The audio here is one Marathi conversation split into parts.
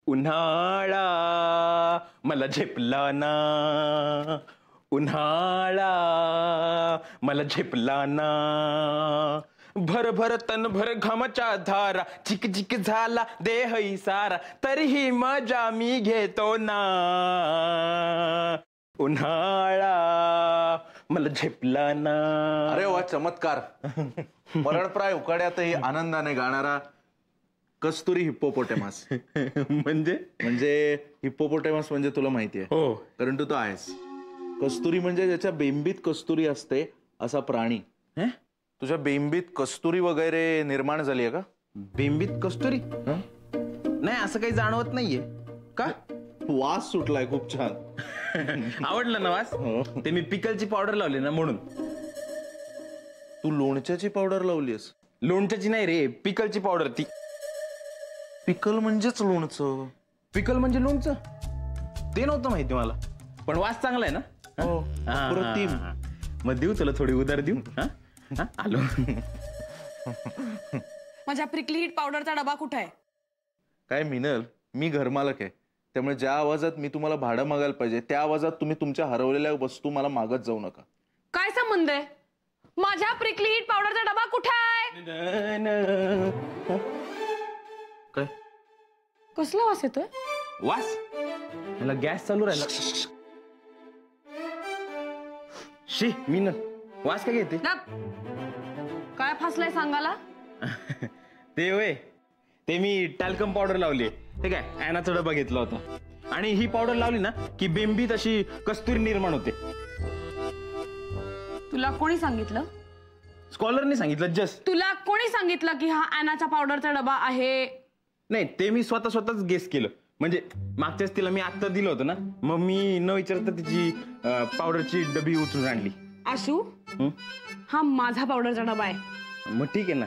उन्हाळा मला झेपला ना, उन्हाळा मला झेपला ना, भर भर तन भर घामाच्या धारा, चिक चिक झाला देह सारा, तरीही मजा मी घेतो ना, उन्हाळा मला झेपला ना. अरे वा चमत्कार. मरणप्राय उकाड्यातही आनंदाने गाणारा कस्तुरी हिप्पोपोटेमस. म्हणजे हिप्पोपोटेमस म्हणजे तुला माहितीये हो, कारण तू तो आहेस. कस्तुरी म्हणजे ज्याच्या बेंबीत कस्तुरी असते असा प्राणी. तुझ्या बेंबीत कस्तुरी वगैरे निर्माण झाली आहे का? बेंबीत कस्तुरी नाही, असं काही जाणवत नाहीये का? वास सुटलाय खूप छान. आवडलं ना वास? ते मी पिकलची पावडर लावली ना म्हणून. तू लोणच्याची पावडर लावलीस? लोणच्याची नाही रे, पिकलची पावडर. ती पिकल म्हणजेच लोणचं. पिकल म्हणजे लोणचं ते नव्हतं माहिती मला, पण वास चांगला आहे ना. अप्रतिम. मग देऊ तुला थोडी उधार देऊ? आलो. माझ्या प्रिकली हीट पावडरचा डबा कुठे आहे? काय मिनल, मी घरमालक आहे, त्यामुळे ज्या आवाजात मी तुम्हाला भाडं मागायला पाहिजे त्या आवाजात तुम्ही तुमच्या हरवलेल्या वस्तू मला मागत जाऊ नका. काय संबंध आहे? माझ्या प्रिकली हीट पावडरचा डबा कुठे आहे? काय कसला वास येतोय? वास? मला गॅस चालू राहिला. शी मीन, वास काय घेते? काय फासलाय सांगाला? ते होय, ते मी टॅल्कम पावडर लावली. ठीक आहे, ॲनाचा डबा घेतला होता आणि ही पावडर लावली ना की बेंबीत अशी कस्तुरी निर्माण होते. तुला कोणी सांगितलं? स्कॉलरने सांगितलं. जस्ट तुला कोणी सांगितलं की हा ॲनाच्या पावडरचा डबा आहे? नाही, ते मी स्वतःच गेस केलं. म्हणजे मागच्याच तिला मी आत्ता दिलं होतं ना, मग मी न विचारता तिची पावडरची डबी उचलून आणली. आशू, हा माझा पावडरचा डबा आहे. मग ठीक आहे ना.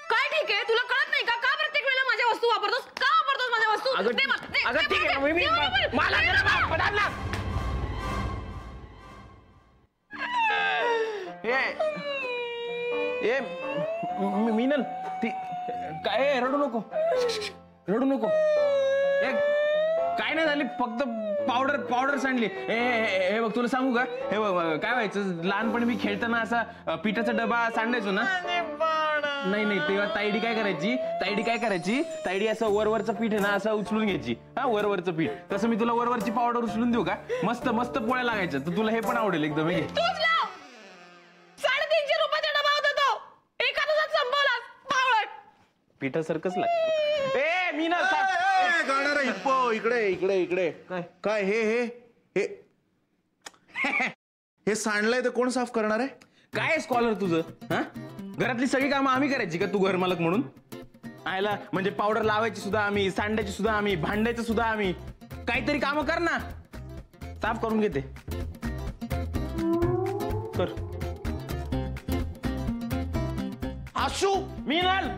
काय ठीक आहे? तुला कळत नाही का? का प्रत्येक वेळेला माझ्या वस्तू वापरतोस? का वापरतोस माझ्या वस्तू? अगं ठीक आहे ना, मीनल ती काय, रडू नको रडू नको. काय नाही झाली, फक्त पावडर सांडली. हे बघ तुला सांगू का, हे बघ काय व्हायचं, लहानपणी मी खेळताना असा पिठाचा डबा सांडायचो ना. नाही तेव्हा ताईडी काय करायची, ताईडी असं वरवरचं पीठ आहे ना असं उचलून घ्यायची. वरवरचं पीठ. तसं मी तुला वरवरची पावडर उचलून देऊ का? मस्त मस्त पोळ्या लागायच्या. तर तुला हे पण आवडेल एकदम. 350 रुपयाचा डबा होता तो, एका दिवसात संपवलास पावडर. पिठासारखंच लागतं. ए मी ना गाणारा हिप्पो, इकडे. काय हे सांडलंय तर कोण साफ करणार आहे? काय स्कॉलर तुझं? घरातली सगळी कामं आम्ही करायची का, तू घरमालक म्हणून? आयला म्हणजे पावडर लावायची सुद्धा आम्ही, सांडायची सुद्धा आम्ही, भांडायचं सुद्धा आम्ही. काहीतरी कामं कर ना. साफ करून घेते कर. आशू, मीनल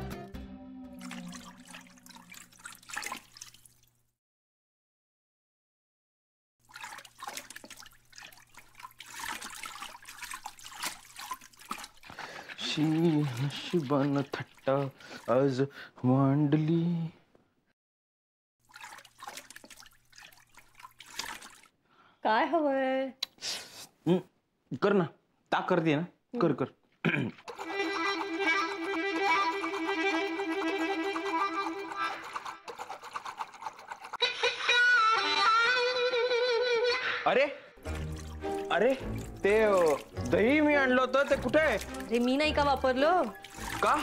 नशिबान थट्टा आज मांडली. काय हवंय? कर ना, ताक करते ना, कर. अरे ते दही मी आणलं होतं ते कुठे आहे? हे मी नाही का वापरलं? का?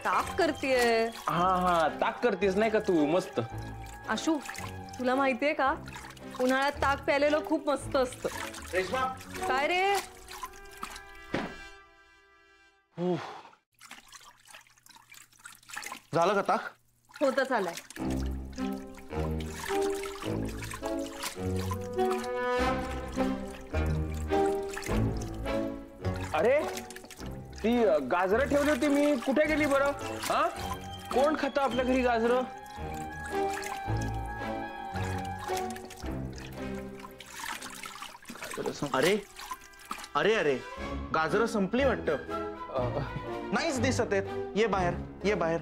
ताक करतेय. हा ताक करतेस नाही का तू? मस्त. आशू, तुला माहितीये का, उन्हाळ्यात ताक प्यायलेलं खूप मस्त असतं. रेश्मा, काय रे? झालं का ताक? होतच आलाय. अरे ती गाजरं ठेवली होती मी, कुठे गेली बरं? कोण खातं आपल्या घरी गाजरं? अरे गाजरं संपली वाटतं. नाहीच दिसत आहेत. ये बाहेर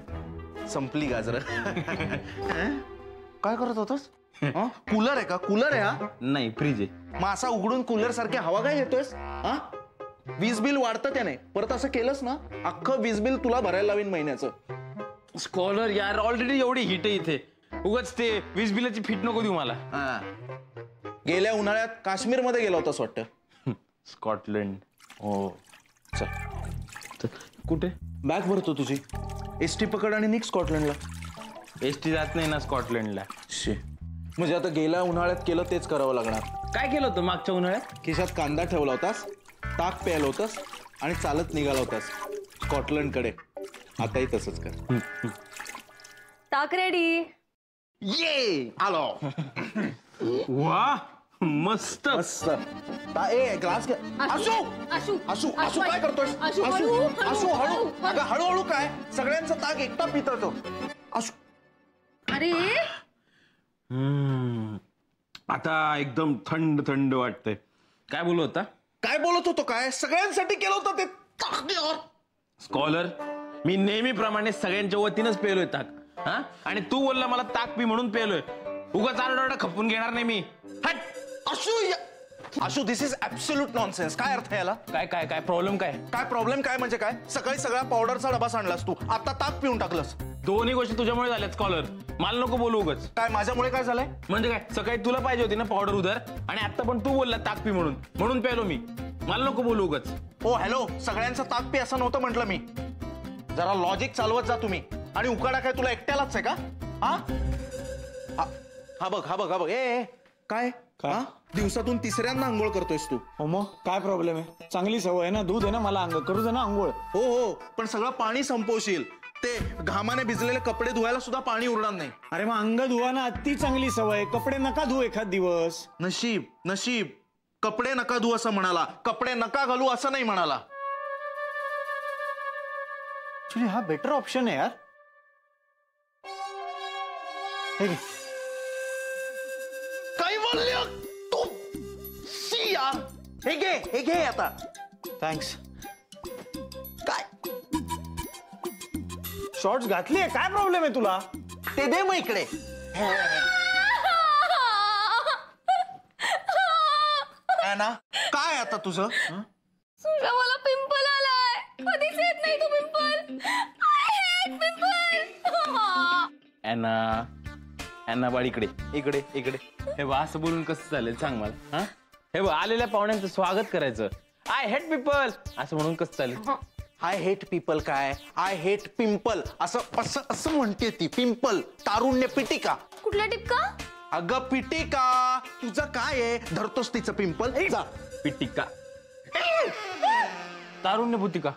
संपली गाजरं. काय करत होतास? कूलर आहे का? कूलर आहे हा? नाही फ्रीज आहे. मग असा उघडून कूलर सारखी हवा काय घेतोयस? हा, वीज बिल वाढतं त्याने. परत असं केलंस ना, अख्खं वीज बिल तुला भरायला लावीन महिन्याचं. स्कॉलर यार, ऑलरेडी एवढी हिट आहे इथे, उगाच ते वीज बिलाची फिट नको देऊ मला. गेल्या उन्हाळ्यात काश्मीर मध्ये गेला होतास वाटतं. स्कॉटलंड. हो, चल. कुठे? बॅग भरतो तुझी. एसटी पकड आणि निघ स्कॉटलंडला. एसटी जात नाही ना स्कॉटलंडला. शे, म्हणजे आता गेल्या उन्हाळ्यात केलं तेच करावं लागणार. काय केलं होतं मागच्या उन्हाळ्यात? खिशात कांदा ठेवला होतास, ताक प्यायला होतास आणि चालत निघाला होतास स्कॉटलंडकडे. आताही तसंच कर. ताक रेडी. ये आलो. वा मस्त. मस्त. ए ग्लास घे. आशू आशू आशू आशू काय करतोस? आशू, आशू हळू, आशू हळू, हळू. हळू. अगं हळूहळू काय? सगळ्यांचा ताक एकटा पितो तो. आशू अरे आता एकदम थंड थंड वाटतंय. काय बोलू होता? काय बोलत होतो? काय सगळ्यांसाठी केलं होतं ते ताक दे और. स्कॉलर, मी नेहमीप्रमाणे सगळ्यांच्या वतीनच पेलोय ताक. हा, आणि तू बोलला मला ताक पी म्हणून पेलोय. उगाच आरडाओरडा खपून घेणार नाही मी. हट. आशू आशू, दिस इज ऍब्सोल्यूट नॉनसेन्स. काय अर्थ याला? काय काय काय प्रॉब्लेम काय? काय प्रॉब्लेम काय म्हणजे काय? सकाळी सगळा पावडरचा डबा सांडलास तू, आता ताक पिऊन टाकलंस. दोन्ही गोष्टी तुझ्यामुळे झाल्यात स्कॉलर. मला नको बोलू उगाच. काय माझ्यामुळे काय झालंय? म्हणजे काय, सकाळी तुला पाहिजे होती ना पावडर उधर, आणि आता पण तू बोलला ताक पी म्हणून प्यालो मी. मला नको बोलू उगाच. हो हॅलो, सगळ्यांचा ताक पी असं नव्हतं म्हटलं मी. जरा लॉजिक चालवत जा तुम्ही. आणि उकाडा काय तुला एकट्यालाच आहे का? हा हा बघ हा बघ हा बघ. ए काय काय? दिवसातून तिसऱ्यांदा आंघोळ करतोयस तू? हो मग काय प्रॉब्लेम आहे? चांगली सवय आहे ना, दूध आहे ना, मला अंग करू दे ना आंघोळ. हो हो, पण सगळं पाणी संपवशील. ते घामाने भिजलेले कपडे धुवायला सुद्धा पाणी उरणार नाही. अरे मग अंग धुवा ना, अति चांगली सवय. कपडे नका धुवू एखाद दिवस. नशीब नशीब. कपडे नका धुवू असं म्हणाला, कपडे नका घालू असं नाही म्हणाला. ऍक्च्युली हा बेटर ऑप्शन आहे यार. हे घे. काय बोलली तू? शी यार. हे घे आता. थँक्स. काय शॉर्ट्स घातलीये, काय प्रॉब्लेम आहे तुला? ते दे मग इकडे. ना काय आता तुझं? सुजा, मला पिंपल आलाय. कधीच येत नाही तो pimple. I hate pimple. Anna बाळ इकडे इकडे इकडे. हे बा, असं बोलून कसं चालेल सांग मला? हा, हे बा, आलेल्या पाहुण्यांचं स्वागत करायचं. आय हेट पीपल असं म्हणून कसं चालेल? आय हेट पीपल काय? आय हेट पिंपल असं असं असं म्हणते ती. पिंपल, तारुण्य पिटिका. कुठला टिपका? अगं पिटिका. तुझं काय आहे? धरतोस तिचं पिंपल? जा. पिटिका. तारुण्य भूतिका.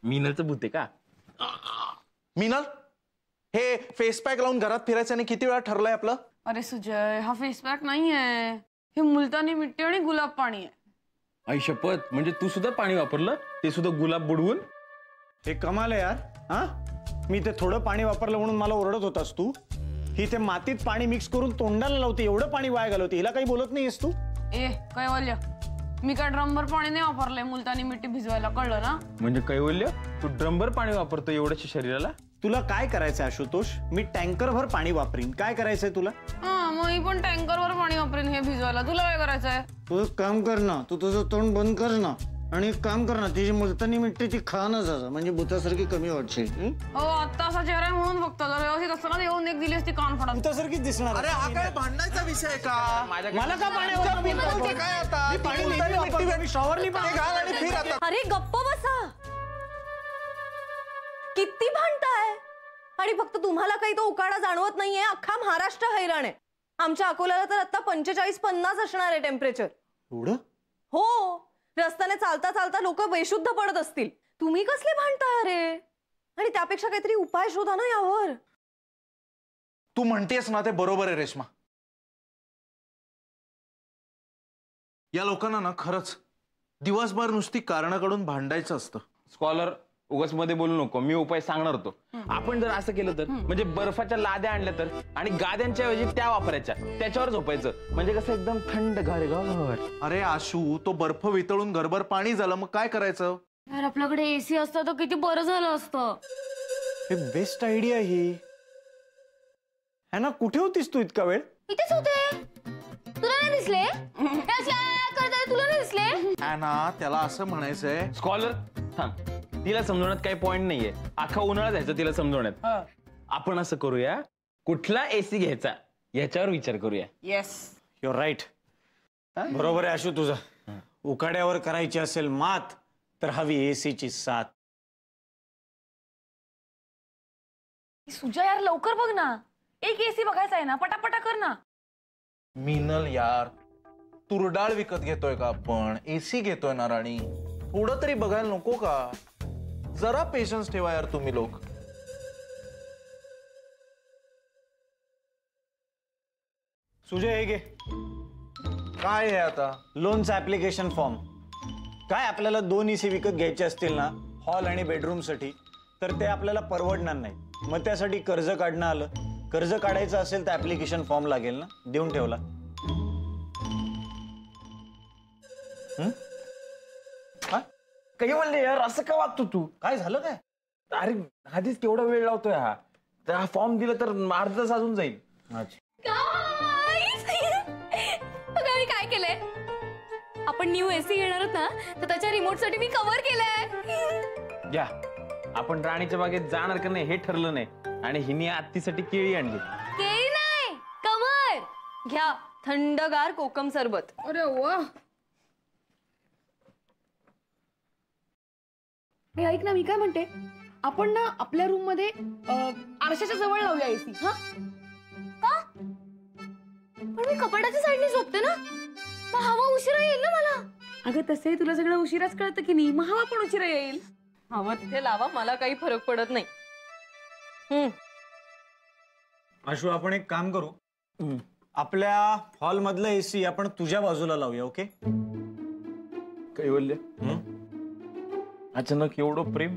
मीनलचं भूते का? मीनल, हे फेस पॅक लावून घरात फिरायचं आणि किती वेळा ठरलंय आपलं? अरे सुजय, हा फेस पॅक नाहीये. हे मुलतानी मिट्टी आणि गुलाब पाणी आहे. आई शपथ, म्हणजे तू सुद्धा पाणी वापरलं, ते सुद्धा गुलाब बुडवून? हे कमाल आहे यार. हा, मी ते थोडं पाणी वापरलं म्हणून मला ओरडत होतास तू. ही ते मातीत पाणी मिक्स करून तोंडाला लावते, एवढं पाणी वाया घालवते. हिला काही बोलत नाहीयेस तू? ए कैवल्य, मी काय ड्रमभर पाणी नाही वापरलंय मुलतानी मिट्टी भिजवायला, कळलं ना? म्हणजे कैवल्य, तू ड्रमभर पाणी वापरतो एवढ्याच्या शरीराला? तुला काय करायचंय आशुतोष? मी टँकरभर पाणी वापरीन. काय करायचंय तुला? हा, मग मी पण टँकरवर पाणी वापरेन हे भिजवायला. तुला काय करायचंय? तू एक काम कर ना, तू तुझं तोंड बंद कर ना, आणि एक काम कर ना, तिची मुलतानी मिट्टीची खा ना जरा, म्हणजे भूतासारखी कमी वाटशील. हो, आता असा चेहरा आहे म्हणून फक्त. जर व्यवस्थित असताना येऊन एक दिली असती कान फडा. भूतासारखीच दिसणार. अरे हा काय भांडणाचा विषय आहे का? मला का पाणी पिंपलचं काय आता? मी पाणी नेहमी वापरतो, मी शॉवरनी ते पाणी घाल आणि फिर आता. अरे गप्प बसा. किती भांडताय? आणि फक्त तुम्हाला काही तो उकाडा जाणवत नाहीये. अख्खा महाराष्ट्र हैराण आहे. आमच्या अकोल्याला तर आता 45-50 असणार आहे टेम्परेचर. एवढं? हो, रस्त्याने चालता चालता लोक बेशुद्ध पडत असतील. तुम्ही कसले भांडताय अरे? आणि त्यापेक्षा काहीतरी उपाय शोधा ना यावर. तू म्हणतेस ना ते बरोबर आहे रेश्मा. या लोकांना ना खरंच दिवसभर नुसती कारणाकडून भांडायचं असतं. स्कॉलर, उगाच मध्ये बोलू नको. मी उपाय सांगणार होतो. आपण जर असं केलं तर, म्हणजे बर्फाच्या लाद्या आणल्या तर, आणि गाद्यांच्या ऐवजी त्या वापरायच्या, त्याच्यावर झोपायचं, म्हणजे कसं एकदम थंड गार. अरे आशू, तो बर्फ वितळून घरभर पाणी झालं, मग काय करायचं? यार, आपल्याकडे एसी असतं तर किती बरं झालं असतं. हे बेस्ट आयडिया ही. है ना, कुठे होतीस तू इतका वेळ? इथेच होते. तुला नाही दिसले? हे असे करताना तुला नाही दिसले? ना त्याला असं म्हणायचंय. स्कॉलर थांब, तिला समजवण्यात काही पॉइंट नाहीये. अख्खा उन्हाळा जायचं तिला समजवण्यात. आपण असं करूया, कुठला एसी घ्यायचा याच्यावर विचार करूया. येस. Your right. बरोबर आहे आशू तुझं. उकाड्यावर करायची असेल मात तर हवी एसीची साथ. सुजा यार लवकर बघ ना, एक एसी बघायचा आहे ना, पटापटा कर ना. मिनल यार, तुरडाळ विकत घेतोय का आपण? एसी घेतोय ना राणी, थोडं तरी बघायला नको का? जरा पेशन्स ठेवा यार तुम्ही लोक. सुजय हे घे, काय आहे आता? लोनचा ऍप्लिकेशन फॉर्म. काय आपल्याला 2 एसी विकत घ्यायचे असतील ना, हॉल आणि बेडरूम साठी, तर ते आपल्याला परवडणार नाही. मग त्यासाठी कर्ज काढणं आलं. कर्ज काढायचं असेल तर ऍप्लिकेशन फॉर्म लागेल ना, देऊन ठेवला. काही म्हणले यार, असं का वागतो तू? काय झालं काय? अरे आधीच केवढा वेळ लावतोय हा. तर हा फॉर्म दिला तर अर्धा तास अजून जाईल. बघा मी काय केलंय. आपण न्यू एसी घेणार आहोत ना, तर त्याच्या रिमोट साठी मी कव्हर केलंय. घ्या, आपण राणीच्या बागेत जाणार का नाही हे ठरलं नाही, आणि हिने आत्तीसाठी केळी आणली. केळी नाही, कव्हर घ्या थंडगार कोकम सरबत. अरे वा. हे ऐक ना, मी काय म्हणते, आपण ना आपल्या रूम मध्ये आरशाच्या जवळ लावूया एसी. हा का? पण मी कपाटाच्या साईडने झोपते ना, मग हवा उशिरा येईल ना मला. अगं तसंही तुला सगळं उशिराच कळतं की नाही, मग हवा पण उशिरा येईल. हवं तिथे लावा, मला काही फरक पडत नाही. आशू आपण एक काम करू, आपल्या हॉल मधलं एसी आपण तुझ्या बाजूला लावूया. ओके? काही बोलले? अचानक एवढं प्रेम?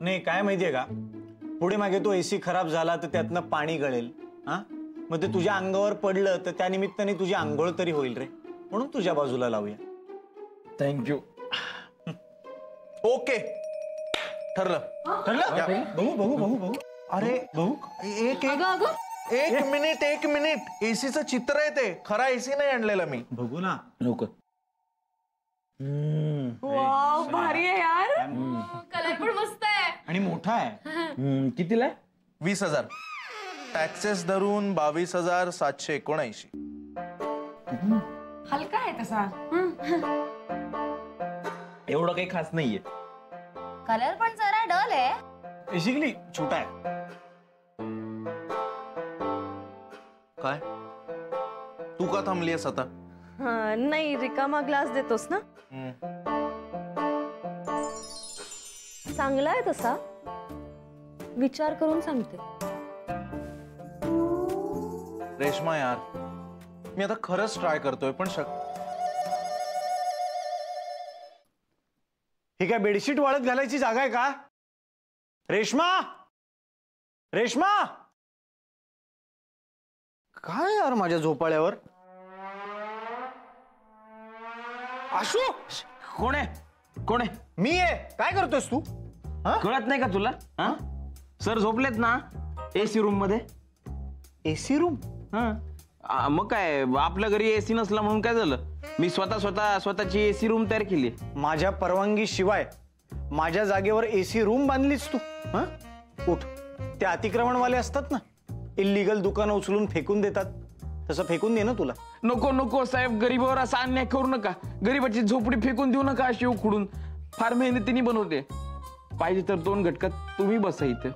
नाही, काय माहितीये का, पुढे मागे तो एसी खराब झाला तर त्यातनं पाणी गळेल. हा, मग ते तुझ्या अंगावर पडलं तर त्या निमित्ताने तुझी आंघोळ तरी होईल रे, म्हणून तुझ्या बाजूला लावूया. थँक्यू. ओके, ठरलं. बघू बघू बघू बघू. अरे बघू. एक एक मिनिट. एसीचं चित्र आहे ते, खरा एसी नाही आणलेला मी. बघू ना लवकर. वाव, भारी आहे यार. कलर पण मस्त आहे. आणि मोठा आहे. कितीला? 20,000 टॅक्सेस धरून 22,779. हलका आहे तसा. एवढं काही खास नाहीये. कलर पण जरा डल आहे. बेसिकली छोटा आहे. काय तू का थांबलीस आता? नाही, रिकामा ग्लास देतोस ना. चांगला आहे तसा, विचार करून सांगते. रेश्मा यार, मी आता खरंच ट्राय करतोय, पण ही काय बेडशीट वाळत घालायची जागा आहे का? रेश्मा, रेश्मा, काय यार माझ्या झोपाळ्यावर? आशू, कोण आहे? कोण आहे? मी आहे. काय करतोस तू? कळत नाही का तुला? सर झोपलेत ना एसी रूम मध्ये. AC room? मग काय, आपल्या घरी एसी नसला म्हणून काय झालं? मी स्वतःची एसी रूम तयार केली. माझ्या परवानगी शिवाय माझ्या जागेवर एसी रूम बांधलीस तू? उठ. ते अतिक्रमणवाले असतात ना, इल्लीगल दुकानं उचलून फेकून देतात, तसं फेकून दे ना तुला. नको नको साहेब, गरीबावर असा अन्याय करू नका. गरीबाची झोपडी फेकून देऊ नका अशी उखडून. फार मेहनतीने बनवते. पाहिजे तर 2 घटकात तुम्ही बसा इथे.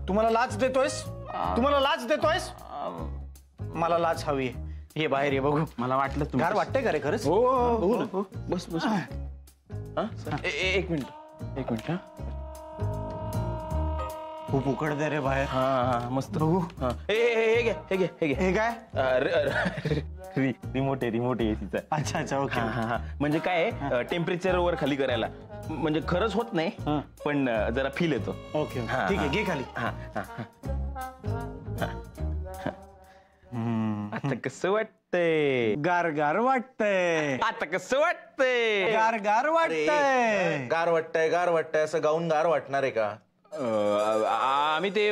तुम्हाला लाच देतोयस? तुम्हाला लाच देतोयस? मला लाच हवी आहे. ये बाहेर ये, बघू. मला वाटलं गार तुम्ही वाटतंय का रे खरंच? बघू ना. बस बस. एक मिनिट. हा. खूप उकडतंय रे बाहेर. हा मस्त. बघू. हे घे. हे काय? रिमोट आहे एसीचा. अच्छा अच्छा, ओके. म्हणजे काय, टेम्परेचर वर खाली करायला. म्हणजे खरंच होत नाही, पण जरा फील येतो. ओके, ठीक आहे, घे खाली. आता कसं वाटतंय? गार गार वाटतंय. आता कसं वाटतंय? गार गार वाटतंय. गार वाटतंय असं गाऊन गार वाटणार आहे का? आम्ही ते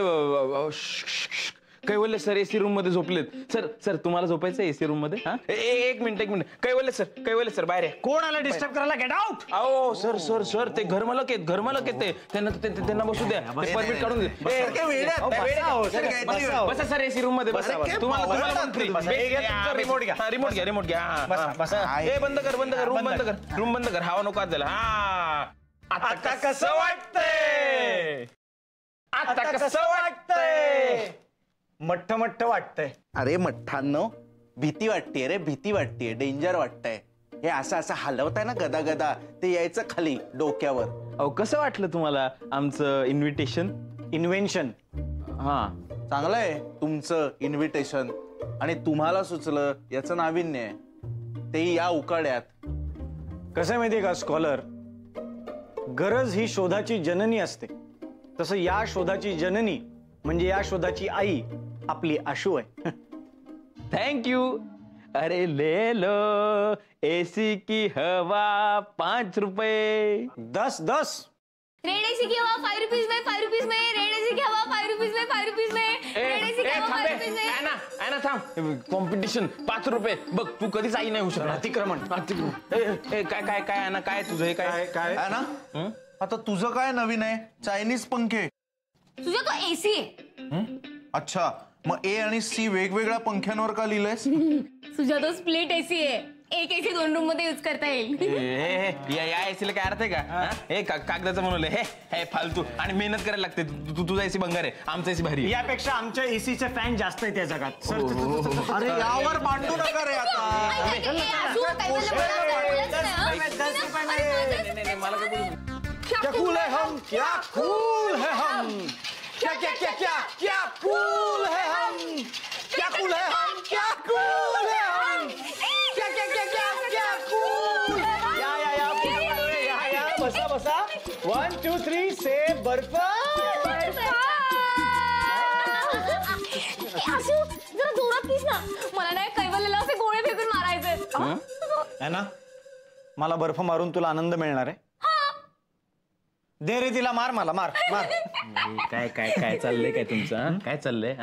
कैवल्य सर एसी रूम मध्ये झोपलेत. सर सर तुम्हाला झोपायचं एसी रूम मध्ये? हा एक मिनिट कैवल्य सर बाहेर आहे. कोण आलं डिस्टर्ब करायला? Get out. अहो सर सर सर ते घरमालक आहेत त्यांना बसू द्या. परमिट काढून दे. बसा सर एसी रूम मध्ये बसा. रिमोट घ्या. बंद कर रूम बंद कर. हवा नको आत. हा आता कसं वाटतंय? मठ्ठ वाटतंय. अरे मठ्ठांनो, भीती वाटतेय रे, भीती वाटतेय, डेंजर वाटतंय. हे असं हलवताय ना गदा गदा, ते यायचं खाली डोक्यावर. अहो कसं वाटलं तुम्हाला आमचं इन्व्हिटेशन? इन्व्हेन्शन. हा चांगलं आहे तुमचं इन्व्हिटेशन, आणि तुम्हाला सुचलं याचं नाविन्य आहे, तेही या उकाड्यात. कसं आहे माहितीये का स्कॉलर, गरज ही शोधाची जननी असते. तसं या शोधाची जननी म्हणजे या शोधाची आई आपली आशू आहे. Thank you. अरे ले लो एसी की हवा 5 रुपए. 10. रेड एसी की हवा 5 रुपीज में, 5 रुपीज में. रेड एसी की हवा 5 रुपीज में, 5 रुपीज में. रेड एसी की हवा 5 रुपीज में. आहे ना थांब. कॉम्पिटिशन 5 रुपये. बघ तू कधीच आई नाही होऊ शकत. अतिक्रमण. काय आहे ना, काय तुझं हे काय आहे ना? आता तुझं काय नवीन आहे? चायनीज पंखे. तुझा तो एसी आहे. अच्छा, मग ए आणि सी वेगवेगळ्या पंख्यांवर का लिहिलंयस? तुझा तो स्प्लिट एसी आहे. एक एसी 2 रूम मध्ये यूज करता येईल. या एसीला काय अर्थ आहे का? हे कागदाचं बनवलंय. हे फालतू आणि मेहनत करायला लागते. तुझा एसी भंगार आहे, आमचा एसी भारी. यापेक्षा आमच्या एसीचे फॅन जास्त आहेत या जगात. अरे यावर मांडू नका रे आता. मला काय क्या कूल है हम, क्या कूल है हम, क्या क्या क्या क्या क्या कूल है हम, क्या कूल है हम, क्या कूल है हम, क्या क्या क्या क्या क्या कूल. या बसा. 1 2 3 से बर्फ. आशू जरा जोरात प्लीज ना. मला नाही कैवल्यला असे गोळे फेकून मारायचे. है ना, मला बर्फ मारून तुला आनंद मिळणार आहे. दे रे तिला, मार मला, मार. काय चाललंय काय तुमचं? काय चाललंय?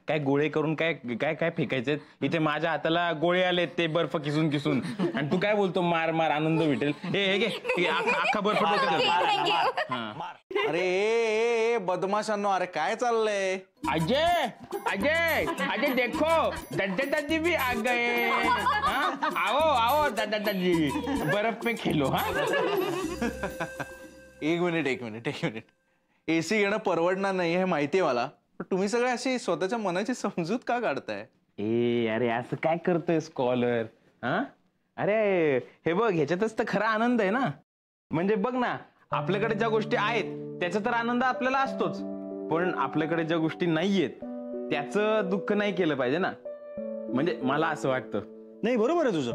काय गोळे करून काय फेकायचे? इथे माझ्या हाताला गोळे आले ते बर्फ किसून आणि तू काय बोलतो मार आनंद भेटेल. हे घे अख्खा बर्फ डोक्यात. अरे ए बदमाशांनो, अरे काय चाललंय? अजय देखो दादी भी आ गए. आओ दादी बर्फ में खेलो. एक मिनिट. एसी घेणं परवडणार नाही हे माहितीये मला, पण तुम्ही सगळे अशी स्वतःच्या मनाची समजूत का काढताय? अरे असं काय करतोय स्कॉलर? अरे हे बघ, ह्याच्यातच तर खरा आनंद आहे ना. म्हणजे बघ ना, आपल्याकडे ज्या गोष्टी आहेत त्याचा तर आनंद आपल्याला असतोच, पण आपल्याकडे ज्या गोष्टी नाहीयेत त्याचं दुःख नाही केलं पाहिजे ना. म्हणजे मला असं वाटतं. नाही, बरोबर आहे तुझं.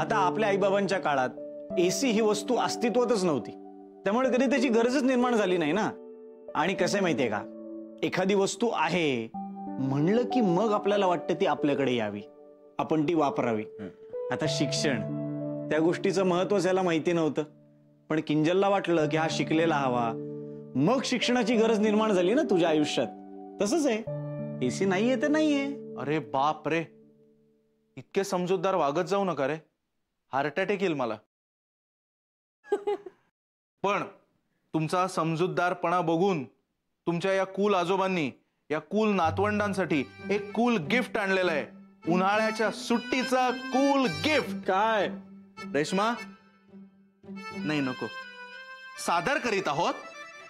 आता आपल्या आईबाबांच्या काळात एसी ही वस्तू अस्तित्वातच नव्हती, त्यामुळे कधी त्याची गरजच निर्माण झाली नाही ना. आणि कसं माहितीये का, एखादी वस्तू आहे म्हणलं की मग आपल्याला वाटतं ती आपल्याकडे यावी, आपण ती वापरावी. आता शिक्षण, त्या गोष्टीचं महत्व याला माहिती नव्हतं, पण किंजलला वाटलं की हा शिकलेला हवा, मग शिक्षणाची गरज निर्माण झाली ना तुझ्या आयुष्यात. तसंच आहे, एसी नाहीये तर नाहीये. अरे बाप रे, इतके समजूतदार वागत जाऊ नका रे, हार्ट अटॅक येईल मला. पण तुमचा समजूतदारपणा बघून तुमच्या या कूल आजोबांनी या कूल नातवंडांसाठी एक कूल गिफ्ट आणलेलं आहे. उन्हाळ्याच्या सुट्टीचा कूल गिफ्ट. काय रेश्मा? नाही नको. सादर करीत आहोत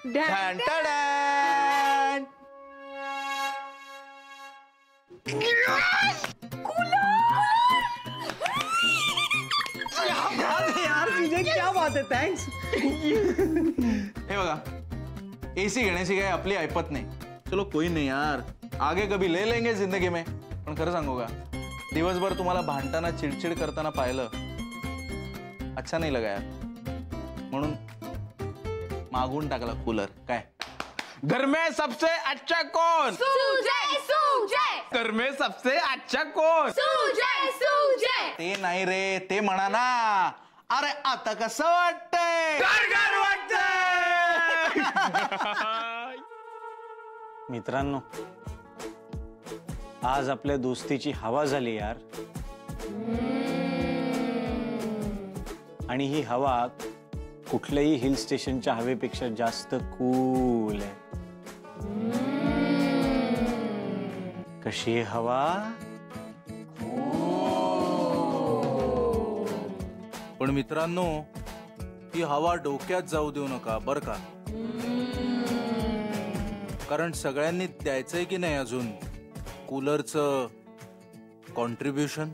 ढॅन टॅडॅन. यार तुझे क्या बात है, थँक्स. हे बघा, एसी घेण्याची काही आपली ऐपत नाही. चलो कोई नाही यार, आगे कभी ले लेंगे जिंदगी में. पण खरं सांगू का, दिवसभर तुम्हाला भांडताना चिडचिड करताना पाहिलं अच्छा नाही लगा यार, म्हणून मागून टाकला कूलर. काय घर में सबसे अच्छा कौन? सुजय. घर में सबसे अच्छा कौन? सुजय. ते नाही रे, ते म्हणा ना. अरे आता कसं वाटतंय? घर वाटतंय. मित्रांनो, आज आपल्या दोस्तीची हवा झाली यार. आणि ही हवा कुठल्याही हिल स्टेशनच्या हवेपेक्षा जास्त कूल आहे. कशी आहे हवा? पण मित्रांनो, ही हवा डोक्यात जाऊ देऊ नका बर का. कारण सगळ्यांनी द्यायचंय की नाही अजून कूलरचं कॉन्ट्रीब्युशन.